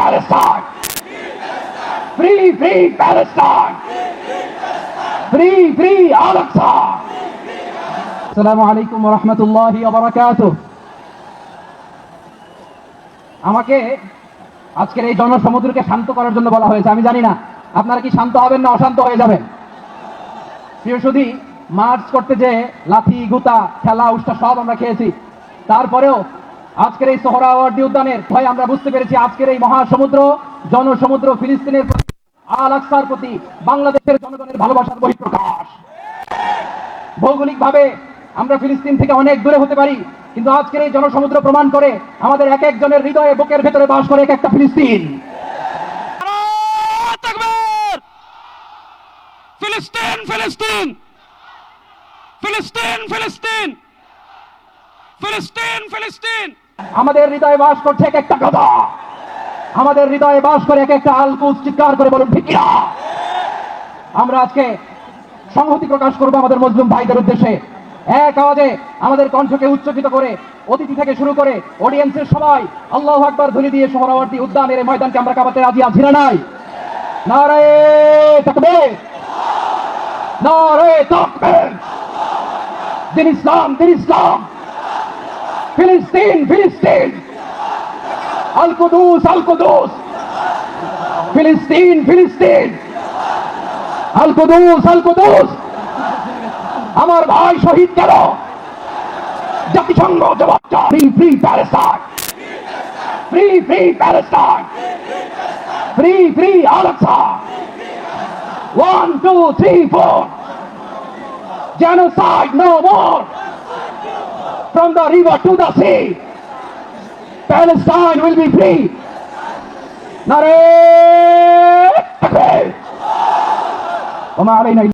Palestine! Free, free Palestine! Free, free Al-Aqsa! Assalamu alaikum wa rahmatullahi wa barakatuh. আমাকে আজকের এই জনসমুদ্রকে শান্ত করার জন্য বলা হয়েছে। আমি জানি না আপনারা কি শান্ত হবেন না অশান্ত হয়ে যাবেন। প্রিয় সুধী, মার্চ করতে যে লাথি গুতা খেলা উষ্টা সব আমরা খেয়েছি, তারপরেও আজকের এই সোহরাওয়ার্দী উদ্যানের ভয় আমরা বুঝতে পেরেছি আজকের এই মহাসমুদ্র জনসমুদ্র ফিলিস্তিনের প্রতি, আল আকসার প্রতি বাংলাদেশের জনগণের ভালোবাসার বহিঃপ্রকাশ। ভৌগোলিকভাবে আমরা ফিলিস্তিন থেকে অনেক দূরে হতে পারি, কিন্তু আজকের এই জনসমুদ্র প্রমাণ করে আমাদের এক একজনের হৃদয়ে বুকের ভেতরে বাস করে এক একটা ফিলিস্তিন। ফিলিস্তিন ফিলিস্তিন ফিলিস্তিন ফিলিস্তিন ফিলিস্তিন ফিলিস্তিন আমাদের হৃদয়ে বাস করছে এক একটা গাদা, আমাদের হৃদয়ে বাস করে এক একটা আলকুস। চিৎকার করে বলুন ঠিক কিনা? আমরা আজকে সংহতি প্রকাশ করবো আমাদের মুসলিম ভাইদের উদ্দেশ্যে। এক আওয়াজে আমাদের কণ্ঠকে উচ্চকিত করে অতিথি থেকে শুরু করে অডিয়েন্সের সবাই আল্লাহু আকবার ধ্বনি দিয়ে সোহরাওয়ার্দী উদ্যানের এই ময়দানকে আমরা কাঁপাতে রাজি আছি না নাই? নারায়ে তাকবীর, নারায়ে তাকবীর। দিন ইসলাম, দিন ইসলাম। ফিলিস্তিন, ফিলিস্তিন। আল কুদুস, আল কুদুস। ফিলিস্তিন, ফিলিস্তিন। আল কুদুস, আল কুদুস। আমার ভাই শহীদ কেন? জাতিসংঘ জবাব চায়। Free, free Palestine. Free, free Palestine. Free, free Al Aqsa. 1, 2, 3, 4. Genocide no more. From the river to the sea, Palestine will be free. Nare takbir. Wa ma alayna